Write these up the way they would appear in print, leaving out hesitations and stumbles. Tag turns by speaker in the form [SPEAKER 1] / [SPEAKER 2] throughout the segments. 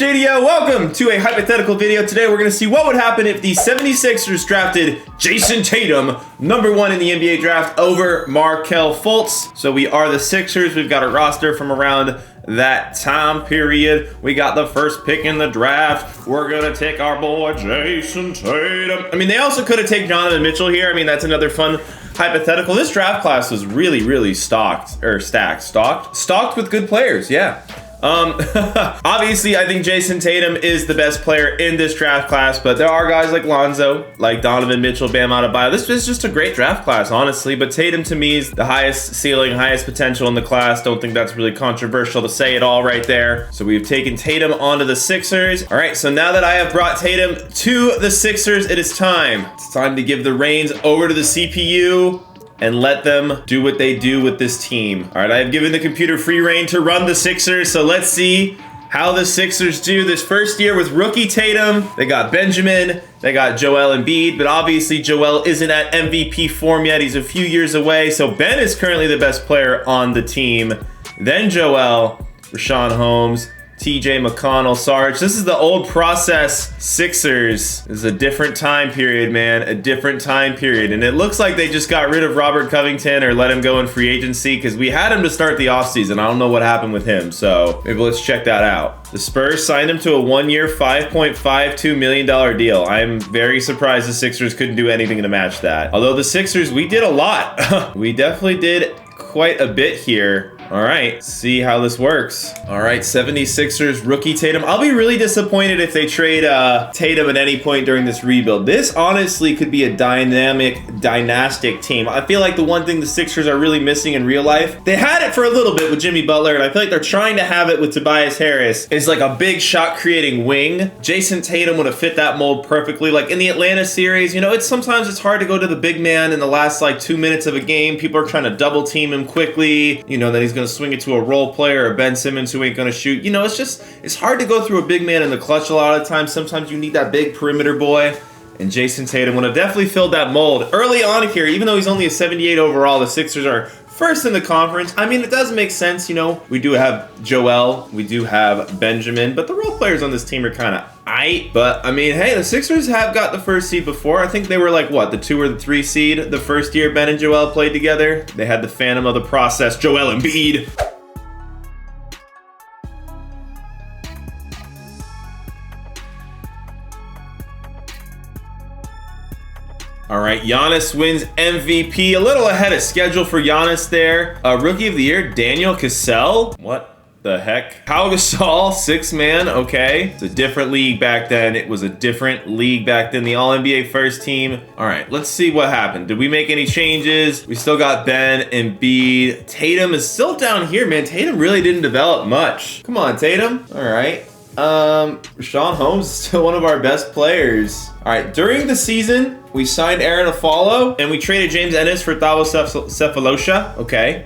[SPEAKER 1] JDO. Welcome to a hypothetical video. Today we're going to see what would happen if the 76ers drafted Jayson Tatum, #1 in the NBA draft, over Markelle Fultz. So we are the Sixers. We've got a roster from around that time period. We got the first pick in the draft. We're going to take our boy Jayson Tatum. I mean, they also could have taken Donovan Mitchell here. I mean, that's another fun hypothetical. This draft class was really stacked with good players. Yeah. Obviously, I think Jayson Tatum is the best player in this draft class, but there are guys like Lonzo, like Donovan Mitchell, Bam Adebayo. This is just a great draft class, honestly, but Tatum to me is the highest ceiling, highest potential in the class. Don't think that's really controversial to say it all right there. So we've taken Tatum onto the Sixers. All right, so now that I have brought Tatum to the Sixers, it is time. It's time to give the reins over to the CPU and let them do what they do with this team. All right, I have given the computer free reign to run the Sixers, so let's see how the Sixers do this first year with rookie Tatum. They got Benjamin, they got Joel Embiid, but obviously Joel isn't at MVP form yet. He's a few years away, so Ben is currently the best player on the team. Then Joel, Rashawn Holmes, TJ McConnell, Sarge. This is the old process Sixers. This is a different time period, man. A different time period. And it looks like they just got rid of Robert Covington or let him go in free agency because we had him to start the offseason. I don't know what happened with him, so maybe let's check that out. The Spurs signed him to a one-year, $5.52 million deal. I'm very surprised the Sixers couldn't do anything to match that. Although the Sixers, we did a lot. We definitely did quite a bit here. All right, see how this works. All right, 76ers rookie Tatum. I'll be really disappointed if they trade Tatum at any point during this rebuild. This honestly could be a dynastic team. I feel like the one thing the Sixers are really missing in real life, they had it for a little bit with Jimmy Butler, and I feel like they're trying to have it with Tobias Harris. It's like a big shot creating wing. Jayson Tatum would have fit that mold perfectly. Like in the Atlanta series, you know, sometimes it's hard to go to the big man in the last like 2 minutes of a game. People are trying to double team him quickly. You know, that he's going to swing it to a role player or Ben Simmons who ain't going to shoot. You know, it's hard to go through a big man in the clutch a lot of the time. Sometimes you need that big perimeter boy. And Jayson Tatum would have definitely filled that mold. Early on here, even though he's only a 78 overall, the Sixers are first in the conference. I mean, it does make sense, you know. We do have Joel, we do have Benjamin, but the role players on this team are kind of aight. But, I mean, hey, the Sixers have got the first seed before. I think they were like, what, the 2 or the 3 seed the first year Ben and Joel played together. They had the phantom of the process, Joel Embiid. All right, Giannis wins MVP. A little ahead of schedule for Giannis there. Rookie of the Year, Daniel CASSELL. What the heck? Pau Gasol, 6-man, okay. It's a different league back then. It was a different league back then. The All-NBA first team. All right, let's see what happened. Did we make any changes? We still got Ben and Embiid. Tatum is still down here, man. Tatum really didn't develop much. Come on, Tatum. All right. Rashawn Holmes is still one of our best players. All right, during the season, we signed Aaron Aflalo, and we traded James Ennis for Thabo Sefolosha. Okay.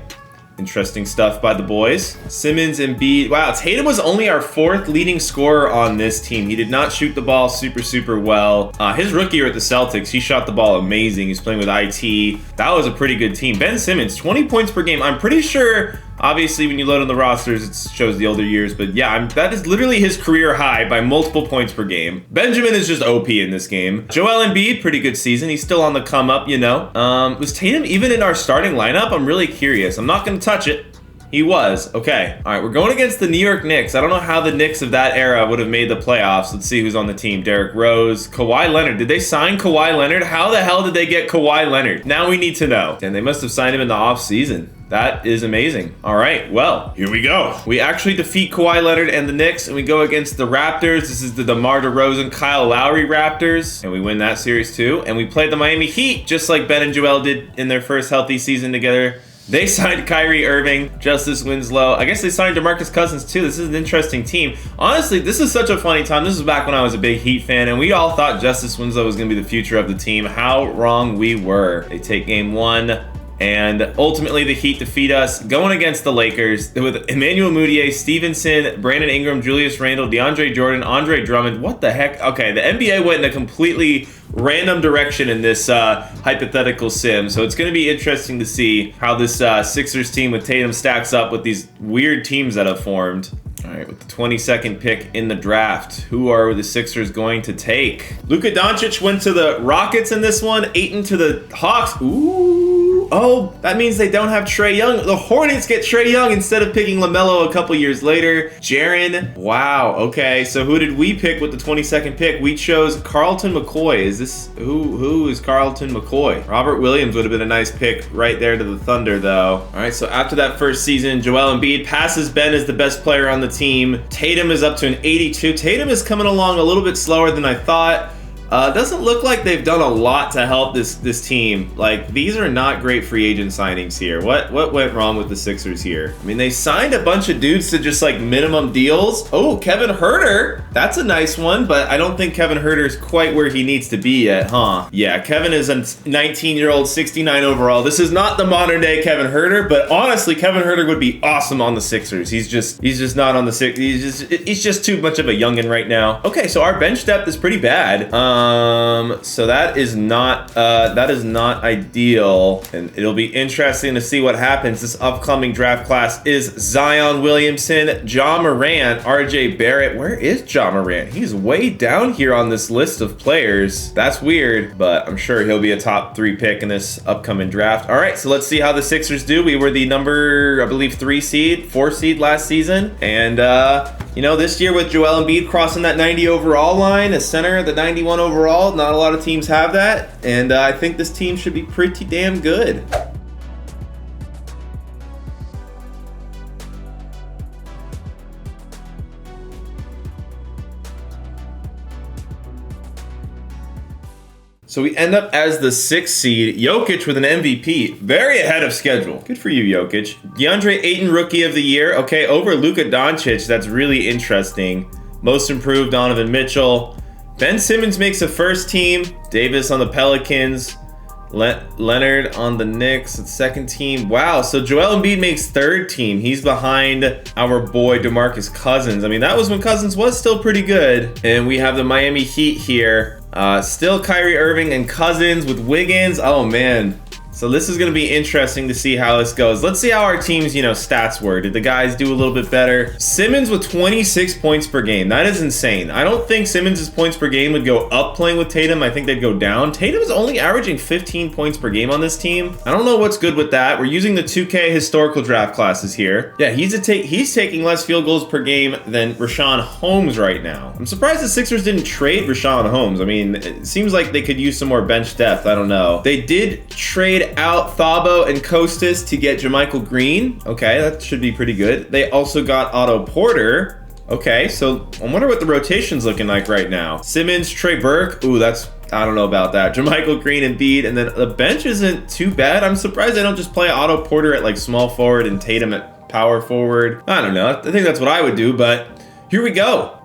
[SPEAKER 1] Interesting stuff by the boys. Simmons and Embiid. Wow, Tatum was only our 4th leading scorer on this team. He did not shoot the ball super well. His rookie year at the Celtics, he shot the ball amazing. He's playing with IT. That was a pretty good team. Ben Simmons, 20 points per game. I'm pretty sure, obviously, when you load on the rosters, it shows the older years. But yeah, that is literally his career high by multiple points per game. Benjamin is just OP in this game. Joel Embiid, pretty good season. He's still on the come up, you know. Was Tatum even in our starting lineup? I'm really curious. I'm not going to touch it. He was. Okay. All right, we're going against the New York Knicks. I don't know how the Knicks of that era would have made the playoffs. Let's see who's on the team. Derrick Rose, Kawhi Leonard. Did they sign Kawhi Leonard? How the hell did they get Kawhi Leonard? Now we need to know. And they must have signed him in the offseason. That is amazing. All right, well, here we go. We actually defeat Kawhi Leonard and the Knicks, and we go against the Raptors. This is the DeMar DeRozan, Kyle Lowry Raptors, and we win that series too. And we played the Miami Heat, just like Ben and Joel did in their first healthy season together. They signed Kyrie Irving, Justice Winslow. I guess they signed DeMarcus Cousins too. This is an interesting team. Honestly, this is such a funny time. This was back when I was a big Heat fan, and we all thought Justice Winslow was going to be the future of the team. How wrong we were. They take game 1. And ultimately, the Heat defeat us, going against the Lakers with Emmanuel Mudiay, Stevenson, Brandon Ingram, Julius Randle, DeAndre Jordan, Andre Drummond. What the heck? Okay, the NBA went in a completely random direction in this hypothetical sim. So it's going to be interesting to see how this Sixers team with Tatum stacks up with these weird teams that have formed. All right, with the 22nd pick in the draft, who are the Sixers going to take? Luka Doncic went to the Rockets in this one. Ayton to the Hawks. Ooh. Oh, that means they don't have Trae Young. The Hornets get Trae Young instead of picking LaMelo a couple years later. Jaren. Wow. Okay, so who did we pick with the 22nd pick? We chose Carlton McCoy. Is this who is Carlton McCoy? Robert Williams would have been a nice pick right there to the Thunder, though. All right, so after that first season, Joel Embiid passes Ben as the best player on the team. Tatum is up to an 82. Tatum is coming along a little bit slower than I thought. Doesn't look like they've done a lot to help this team. Like, these are not great free agent signings here. What went wrong with the Sixers here? I mean, they signed a bunch of dudes to just like minimum deals. Oh, Kevin Huerter. That's a nice one, but I don't think Kevin Huerter is quite where he needs to be yet, huh? Yeah, Kevin is a 19-year-old, 69 overall. This is not the modern day Kevin Huerter, but honestly, Kevin Huerter would be awesome on the Sixers. He's just not on the Sixers. He's just too much of a youngin right now. Okay, so our bench depth is pretty bad. So that is not ideal, and it'll be interesting to see what happens. This upcoming draft class is Zion Williamson, Ja Morant, RJ Barrett. Where is Ja Morant? He's way down here on this list of players. That's weird, but I'm sure he'll be a top 3 pick in this upcoming draft. All right, so let's see how the Sixers do. We were the number, I believe, 4 seed last season, and you know, this year with Joel Embiid crossing that 90 overall line, a center, the 91 overall, not a lot of teams have that, and I think this team should be pretty damn good. So we end up as the 6th seed. Jokic with an MVP. Very ahead of schedule. Good for you, Jokic. DeAndre Ayton, Rookie of the Year. Okay, over Luka Doncic. That's really interesting. Most Improved, Donovan Mitchell. Ben Simmons makes a first team. Davis on the Pelicans. Leonard on the Knicks, second team. Wow, so Joel Embiid makes 3rd team. He's behind our boy DeMarcus Cousins. I mean, that was when Cousins was still pretty good. And we have the Miami Heat here. Still Kyrie Irving and Cousins with Wiggins. Oh, man. So this is going to be interesting to see how this goes. Let's see how our team's, stats were. Did the guys do a little bit better? Simmons with 26 points per game. That is insane. I don't think Simmons' points per game would go up playing with Tatum. I think they'd go down. Tatum's only averaging 15 points per game on this team. I don't know what's good with that. We're using the 2K historical draft classes here. Yeah, he's taking less field goals per game than Richaun Holmes right now. I'm surprised the Sixers didn't trade Richaun Holmes. I mean, it seems like they could use some more bench depth. I don't know. They did trade out Thabo and Kostas to get JaMychal Green. Okay, that should be pretty good. They also got Otto Porter. Okay, so I wonder what the rotation's looking like right now. Simmons, Trey Burke. Ooh, I don't know about that. JaMychal Green and Embiid, and then the bench isn't too bad. I'm surprised they don't just play Otto Porter at like small forward and Tatum at power forward. I don't know. I think that's what I would do, but here we go.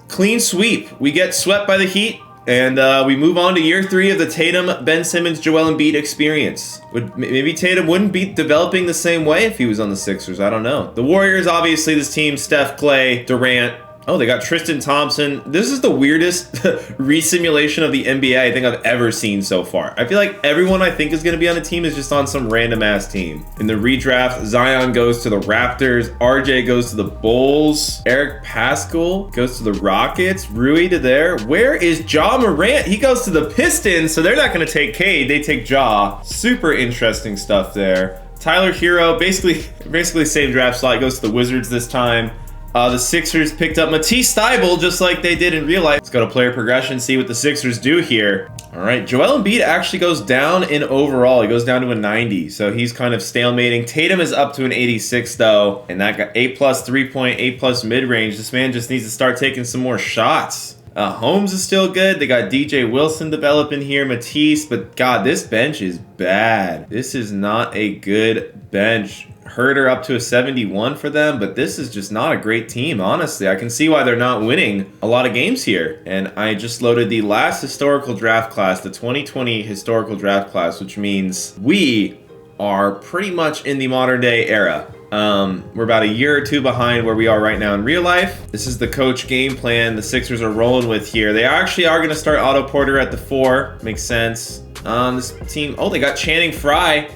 [SPEAKER 1] Clean sweep. We get swept by the Heat. And we move on to year 3 of the Tatum, Ben Simmons, Joel Embiid experience. Maybe Tatum wouldn't be developing the same way if he was on the Sixers. I don't know. The Warriors, obviously, this team, Steph, Clay, Durant. Oh, they got Tristan Thompson. This is the weirdest resimulation of the NBA I think I've ever seen so far. I feel like everyone I think is going to be on a team is just on some random-ass team. In the redraft, Zion goes to the Raptors. RJ goes to the Bulls. Eric Paschall goes to the Rockets. Rui to there. Where is Ja Morant? He goes to the Pistons, so they're not going to take Cade. They take Ja. Super interesting stuff there. Tyler Hero, basically same draft slot. Goes to the Wizards this time. The Sixers picked up Matisse Thybulle just like they did in real life. Let's go to player progression, see what the Sixers do here. All right, Joel Embiid actually goes down in overall. He goes down to a 90, so he's kind of stalemating. Tatum is up to an 86, though, and that got A+ 3-point, A+ mid-range. This man just needs to start taking some more shots. Holmes is still good. They got DJ Wilson developing here, Matisse, but God, this bench is bad. This is not a good bench. Herder up to a 71 for them, but this is just not a great team, honestly. I can see why they're not winning a lot of games here. And I just loaded the last historical draft class, the 2020 historical draft class, which means we are pretty much in the modern day era. We're about a year or 2 behind where we are right now in real life. This is the coach game plan the Sixers are rolling with here. They actually are going to start Otto Porter at the 4. Makes sense. This team, they got Channing Frye.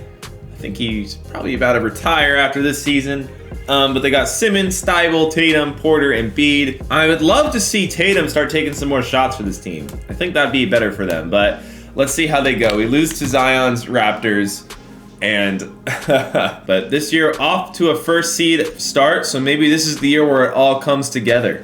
[SPEAKER 1] I think he's probably about to retire after this season. But they got Simmons, Thibault, Tatum, Porter, and Embiid. I would love to see Tatum start taking some more shots for this team. I think that'd be better for them, but let's see how they go. We lose to Zion's Raptors, and but this year off to a first seed start, so maybe this is the year where it all comes together.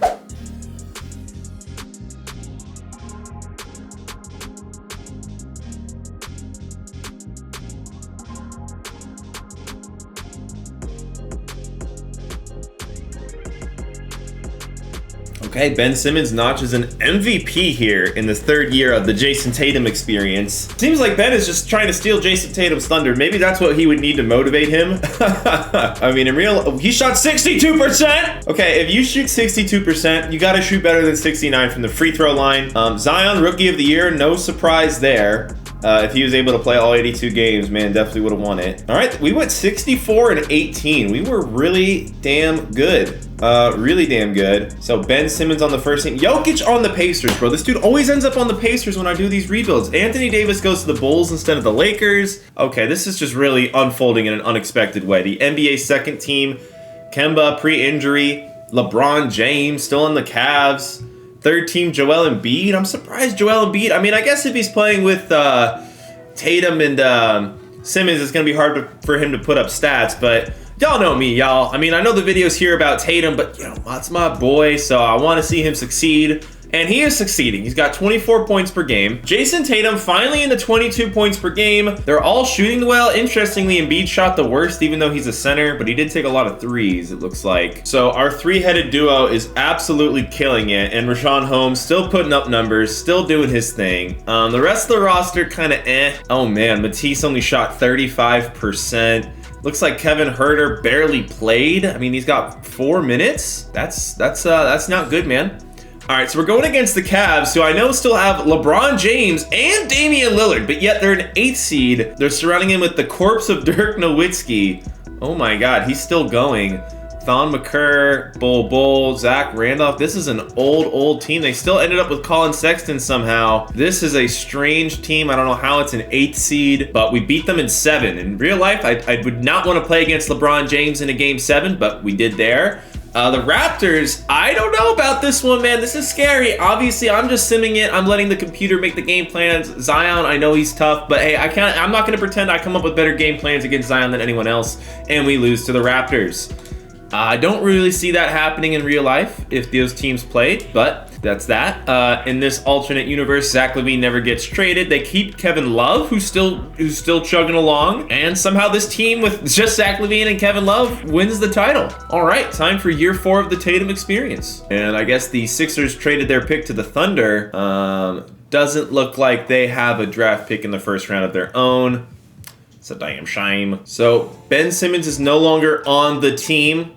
[SPEAKER 1] Okay, Ben Simmons notches an MVP here in the third year of the Jayson Tatum experience. Seems like Ben is just trying to steal Jayson Tatum's thunder. Maybe that's what he would need to motivate him. I mean, he shot 62%! Okay, if you shoot 62%, you gotta shoot better than 69 from the free throw line. Zion, Rookie of the Year, no surprise there. If he was able to play all 82 games, man, definitely would have won it. All right, we went 64 and 18. We were really damn good. Really damn good. So Ben Simmons on the first team. Jokic on the Pacers, bro. This dude always ends up on the Pacers when I do these rebuilds. Anthony Davis goes to the Bulls instead of the Lakers. Okay, this is just really unfolding in an unexpected way. The NBA second team, Kemba pre-injury, LeBron James still on the Cavs. Third team, Joel Embiid. I'm surprised Joel Embiid. I mean, I guess if he's playing with Tatum and Simmons, it's going to be hard for him to put up stats, but y'all know me, y'all. I mean, I know the videos here about Tatum, but, you know, that's my boy, so I want to see him succeed. And he is succeeding. He's got 24 points per game. Jayson Tatum finally into 22 points per game. They're all shooting well. Interestingly, Embiid shot the worst, even though he's a center, but he did take a lot of threes, it looks like. So our three-headed duo is absolutely killing it. And Richaun Holmes still putting up numbers, still doing his thing. The rest of the roster kind of eh. Oh man, Matisse only shot 35%. Looks like Kevin Huerter barely played. I mean, he's got 4 minutes. That's not good, man. All right, so we're going against the Cavs, who I know still have LeBron James and Damian Lillard, but yet they're an 8th seed. They're surrounding him with the corpse of Dirk Nowitzki. Oh my God, he's still going. Thon McCurr, Bol, Zach Randolph. This is an old team. They still ended up with Colin Sexton somehow. This is a strange team. I don't know how it's an 8th seed, but we beat them in 7. In real life, I would not want to play against LeBron James in a game 7, but we did there. The Raptors, I don't know about this one, man. This is scary. Obviously, I'm just simming it. I'm letting the computer make the game plans. Zion, I know he's tough, but hey, I'm not going to pretend I come up with better game plans against Zion than anyone else, and we lose to the Raptors. I don't really see that happening in real life if those teams played, but that's that. In this alternate universe, Zach LaVine never gets traded. They keep Kevin Love, who's still chugging along, and somehow this team with just Zach LaVine and Kevin Love wins the title. All right, time for year 4 of the Tatum experience. And I guess the Sixers traded their pick to the Thunder. Doesn't look like they have a draft pick in the first round of their own. It's a damn shame. So Ben Simmons is no longer on the team.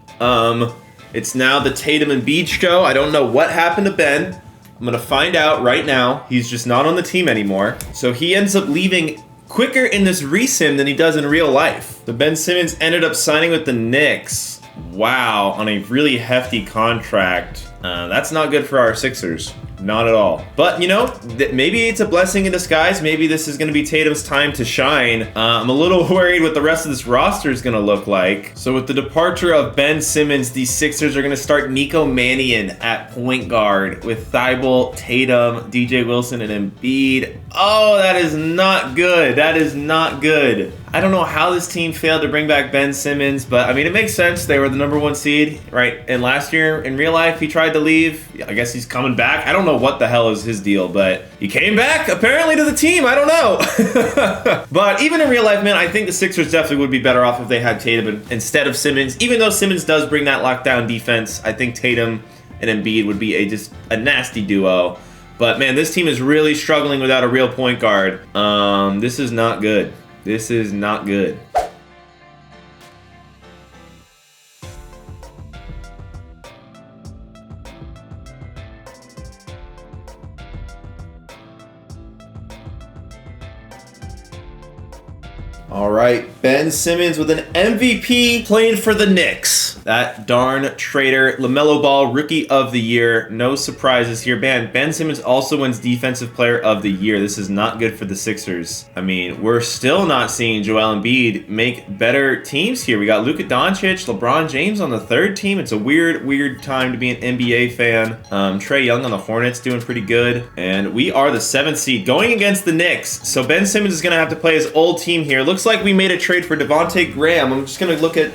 [SPEAKER 1] It's now the Tatum and Embiid show. I don't know what happened to Ben. I'm going to find out right now. He's just not on the team anymore. So he ends up leaving quicker in this resim than he does in real life. So Ben Simmons ended up signing with the Knicks. Wow, on a really hefty contract. That's not good for our Sixers. Not at all. But, you know, maybe it's a blessing in disguise. Maybe this is going to be Tatum's time to shine. I'm a little worried what the rest of this roster is going to look like. So with the departure of Ben Simmons, the Sixers are going to start Nico Mannion at point guard with Thibault, Tatum, DJ Wilson, and Embiid. Oh, that is not good. That is not good. I don't know how this team failed to bring back Ben Simmons, but I mean, it makes sense. They were the #1 seed, right? And last year, in real life, he tried to leave. I guess he's coming back. I don't know what the hell is his deal, but he came back, apparently, to the team. I don't know. But even in real life, man, I think the Sixers definitely would be better off if they had Tatum instead of Simmons. Even though Simmons does bring that lockdown defense, I think Tatum and Embiid would be just a nasty duo. But, man, this team is really struggling without a real point guard. This is not good. This is not good. All right, Ben Simmons with an MVP playing for the Knicks. That darn traitor. LaMelo Ball, Rookie of the Year. No surprises here. Ben Simmons also wins Defensive Player of the Year. This is not good for the Sixers. I mean, we're still not seeing Joel Embiid make better teams here. We got Luka Doncic, LeBron James on the third team. It's a weird time to be an NBA fan. Trae Young on the Hornets doing pretty good. And we are the 7th seed going against the Knicks. So Ben Simmons is going to have to play his old team here. Looks like we made a trade for Devontae Graham. I'm just going to look at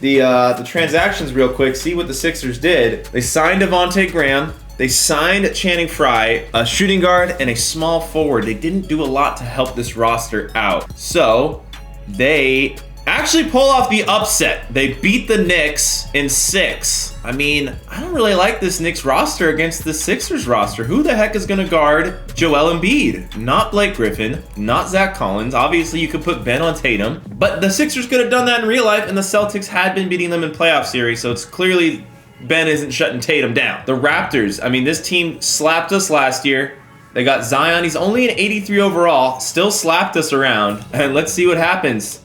[SPEAKER 1] the transactions real quick, see what the Sixers did. They signed Devontae Graham. They signed Channing Frye, a shooting guard, and a small forward. They didn't do a lot to help this roster out. So they actually pull off the upset. They beat the Knicks in 6. I mean, I don't really like this Knicks roster against the Sixers roster. Who the heck is going to guard Joel Embiid? Not Blake Griffin, not Zach Collins. Obviously, you could put Ben on Tatum, but the Sixers could have done that in real life, and the Celtics had been beating them in playoff series, so it's clearly Ben isn't shutting Tatum down. The Raptors, I mean, this team slapped us last year. They got Zion. He's only an 83 overall, still slapped us around, and let's see what happens.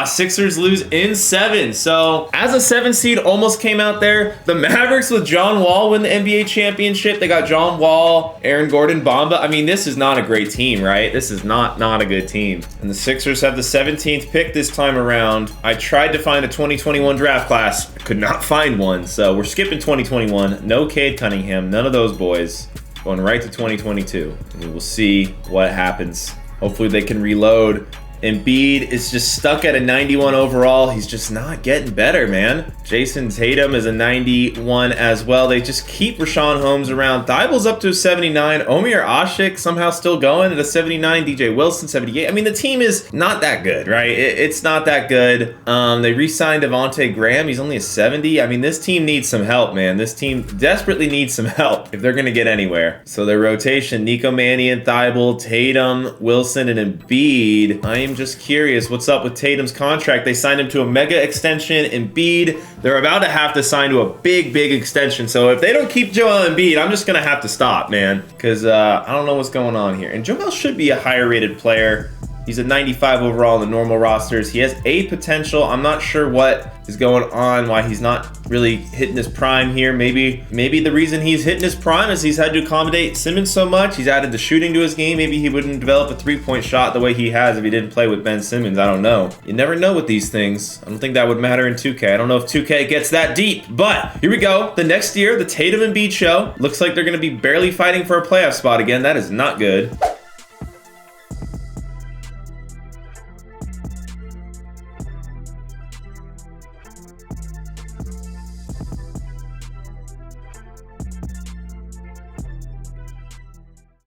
[SPEAKER 1] Sixers lose in 7. So, as a 7 seed almost came out there. The Mavericks with John Wall win the NBA championship. They got John Wall, Aaron Gordon, Bamba. I mean, this is not a great team, right? This is not a good team. And the Sixers have the 17th pick this time around. I tried to find a 2021 draft class. I could not find one. So, we're skipping 2021. No Cade Cunningham. None of those boys. Going right to 2022. And we will see what happens. Hopefully they can reload. Embiid is just stuck at a 91 overall. He's just not getting better, man. Jayson Tatum is a 91 as well. They just keep Rashawn Holmes around. Thybulle's up to a 79. Omer Ashik somehow still going at a 79. DJ Wilson, 78. I mean, the team is not that good, right? It's not that good. They re-signed Devontae Graham. He's only a 70. I mean, this team needs some help, man. This team desperately needs some help if they're going to get anywhere. So their rotation, Nico Mannion, Thybulle, Tatum, Wilson, and Embiid. I am just curious what's up with Tatum's contract. They signed him to a mega extension. Embiid, they're about to have to sign to a big extension. So if they don't keep Joel Embiid, I'm just gonna have to stop, man, because I don't know what's going on here. And Joel should be a higher rated player. He's a 95 overall in the normal rosters. He has a potential. I'm not sure what is going on, why he's not really hitting his prime here. Maybe the reason he's hitting his prime is he's had to accommodate Simmons so much. He's added the shooting to his game. Maybe he wouldn't develop a three-point shot the way he has if he didn't play with Ben Simmons. I don't know. You never know with these things. I don't think that would matter in 2K. I don't know if 2K gets that deep, but here we go. The next year, the Tatum and Embiid show. Looks like they're going to be barely fighting for a playoff spot again. That is not good.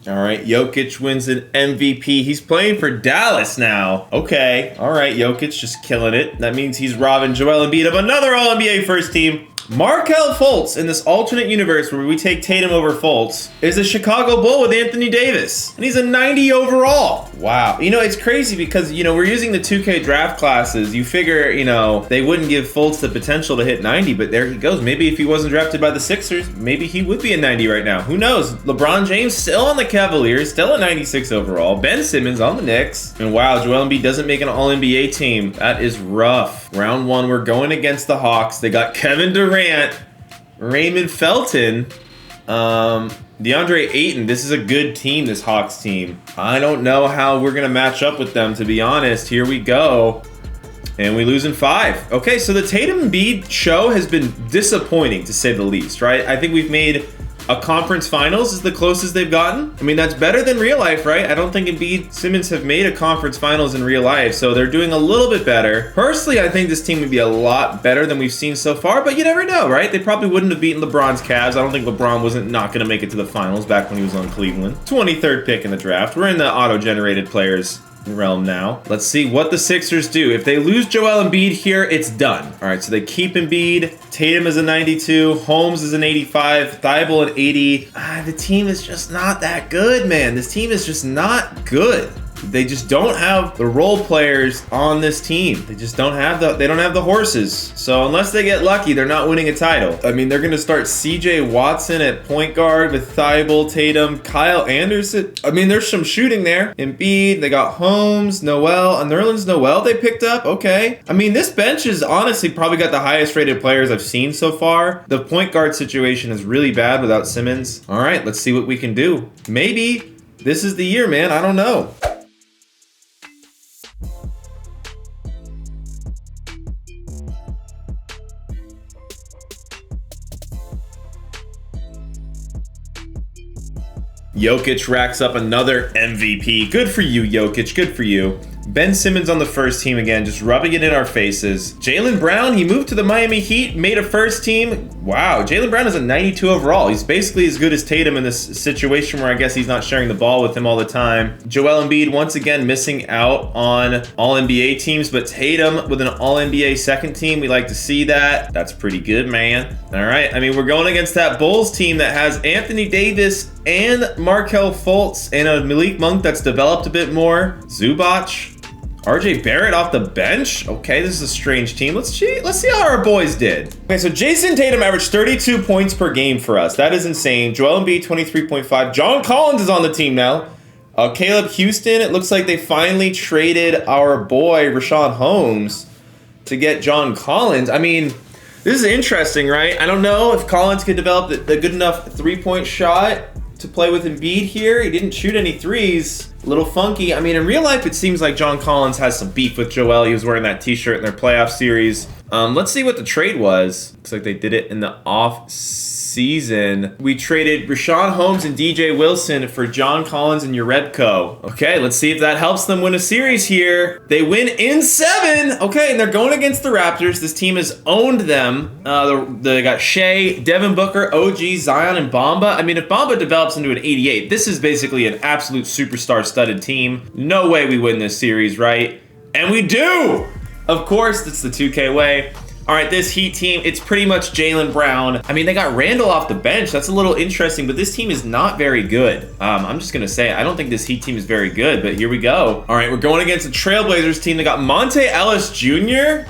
[SPEAKER 1] All right, Jokic wins an MVP. He's playing for Dallas now. Okay, all right, Jokic just killing it. That means he's robbing Joel Embiid of another All-NBA first team. Markelle Fultz, in this alternate universe where we take Tatum over Fultz, is a Chicago Bull with Anthony Davis. And he's a 90 overall. Wow. You know, it's crazy because, you know, we're using the 2K draft classes. You figure, you know, they wouldn't give Fultz the potential to hit 90, but there he goes. Maybe if he wasn't drafted by the Sixers, maybe he would be a 90 right now. Who knows? LeBron James still on the Cavaliers, still a 96 overall. Ben Simmons on the Knicks. And wow, Joel Embiid doesn't make an All-NBA team. That is rough. Round 1, we're going against the Hawks. They got Kevin Durant, Raymond Felton, DeAndre Ayton. This is a good team, this Hawks team. I don't know how we're going to match up with them, to be honest. Here we go. And we lose in 5. Okay, so the Tatum and Embiid show has been disappointing, to say the least, right? I think we've made a conference finals is the closest they've gotten. I mean, that's better than real life, right? I don't think Embiid, Simmons have made a conference finals in real life, so they're doing a little bit better. Personally, I think this team would be a lot better than we've seen so far, but you never know, right? They probably wouldn't have beaten LeBron's Cavs. I don't think LeBron wasn't not going to make it to the finals back when he was on Cleveland. 23rd pick in the draft. We're in the auto-generated players realm now. Let's see what the Sixers do. If they lose Joel Embiid here, it's done. All right, so they keep Embiid. Tatum is a 92. Holmes is an 85. Thybulle an 80. The team is just not that good, man. This team is just not good. They just don't have the role players on this team. They just don't have the horses. So unless they get lucky, they're not winning a title. I mean, they're gonna start CJ Watson at point guard with Thibault, Tatum, Kyle Anderson. I mean, there's some shooting there. Embiid, they got Holmes, Noel, and Nerlens Noel they picked up. Okay. I mean, this bench is honestly probably got the highest rated players I've seen so far. The point guard situation is really bad without Simmons. All right, let's see what we can do. Maybe this is the year, man. I don't know. Jokic racks up another MVP. Good for you, Jokic. Good for you. Ben Simmons on the first team again, just rubbing it in our faces. Jaylen Brown, he moved to the Miami Heat, made a first team. Wow, Jaylen Brown is a 92 overall. He's basically as good as Tatum in this situation where I guess he's not sharing the ball with him all the time. Joel Embiid, once again, missing out on All-NBA teams, but Tatum with an All-NBA second team, we like to see that. That's pretty good, man. All right, I mean, we're going against that Bulls team that has Anthony Davis and Markelle Fultz and a Malik Monk that's developed a bit more. Zubac. RJ Barrett off the bench? Okay, this is a strange team. Let's see how our boys did. Okay, so Jayson Tatum averaged 32 points per game for us. That is insane. Joel Embiid, 23.5. John Collins is on the team now. Caleb Houston, it looks like they finally traded our boy, Richaun Holmes, to get John Collins. I mean, this is interesting, right? I don't know if Collins could develop the good enough three-point shot to play with Embiid here. He didn't shoot any threes. A little funky. I mean, in real life, it seems like John Collins has some beef with Joel. He was wearing that t-shirt in their playoff series. Let's see what the trade was. Looks like they did it in the off season. We traded Richaun Holmes and DJ Wilson for John Collins and Jerebko. Okay, let's see if that helps them win a series here. They win in 7. Okay, and they're going against the Raptors. This team has owned them. They got Shea, Devin Booker, OG, Zion, and Bamba. I mean, if Bamba develops into an 88, this is basically an absolute superstar-studded team. No way we win this series, right? And we do! Of course, it's the 2K way. All right, this Heat team, it's pretty much Jaylen Brown. I mean, they got Randall off the bench. That's a little interesting, but this team is not very good. I'm just going to say, I don't think this Heat team is very good, but here we go. All right, we're going against the Trailblazers team. They got Monte Ellis Jr.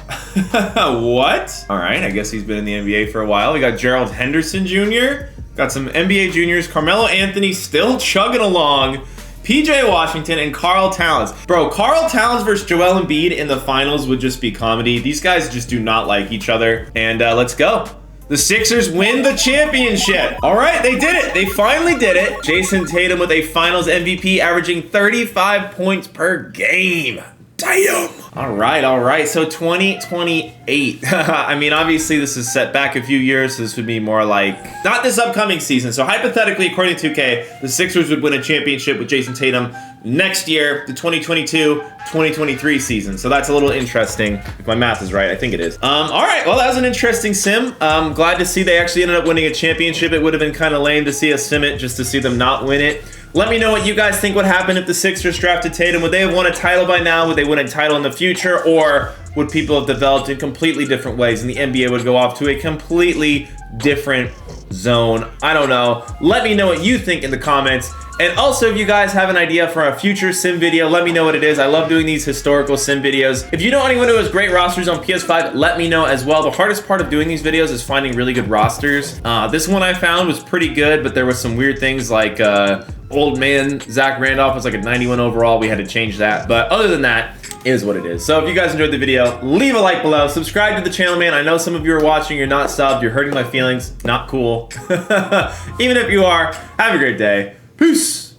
[SPEAKER 1] What? All right, I guess he's been in the NBA for a while. We got Gerald Henderson Jr. Got some NBA juniors. Carmelo Anthony still chugging along. PJ Washington and Karl Towns. Bro, Karl Towns versus Joel Embiid in the finals would just be comedy. These guys just do not like each other. And let's go. The Sixers win the championship. All right, they did it. They finally did it. Jayson Tatum with a finals MVP averaging 35 points per game. Damn. All right. So 2028. I mean, obviously this is set back a few years. So this would be more like, not this upcoming season. So hypothetically, according to 2K, the Sixers would win a championship with Jayson Tatum next year, the 2022-2023 season. So that's a little interesting. If my math is right, I think it is. All right, well, that was an interesting sim. Glad to see they actually ended up winning a championship. It would have been kind of lame to see us sim it just to see them not win it. Let me know what you guys think would happen if the Sixers drafted Tatum. Would they have won a title by now? Would they win a title in the future? Or would people have developed in completely different ways and the NBA would go off to a completely different zone? I don't know. Let me know what you think in the comments. And also, if you guys have an idea for a future sim video, let me know what it is. I love doing these historical sim videos. If you know anyone who has great rosters on PS5, let me know as well. The hardest part of doing these videos is finding really good rosters. This one I found was pretty good, but there was some weird things like old man Zach Randolph was like a 91 overall. We had to change that. But other than that, it is what it is. So if you guys enjoyed the video, leave a like below. Subscribe to the channel, man. I know some of you are watching. You're not subbed. You're hurting my feelings. Not cool. Even if you are, have a great day. Peace.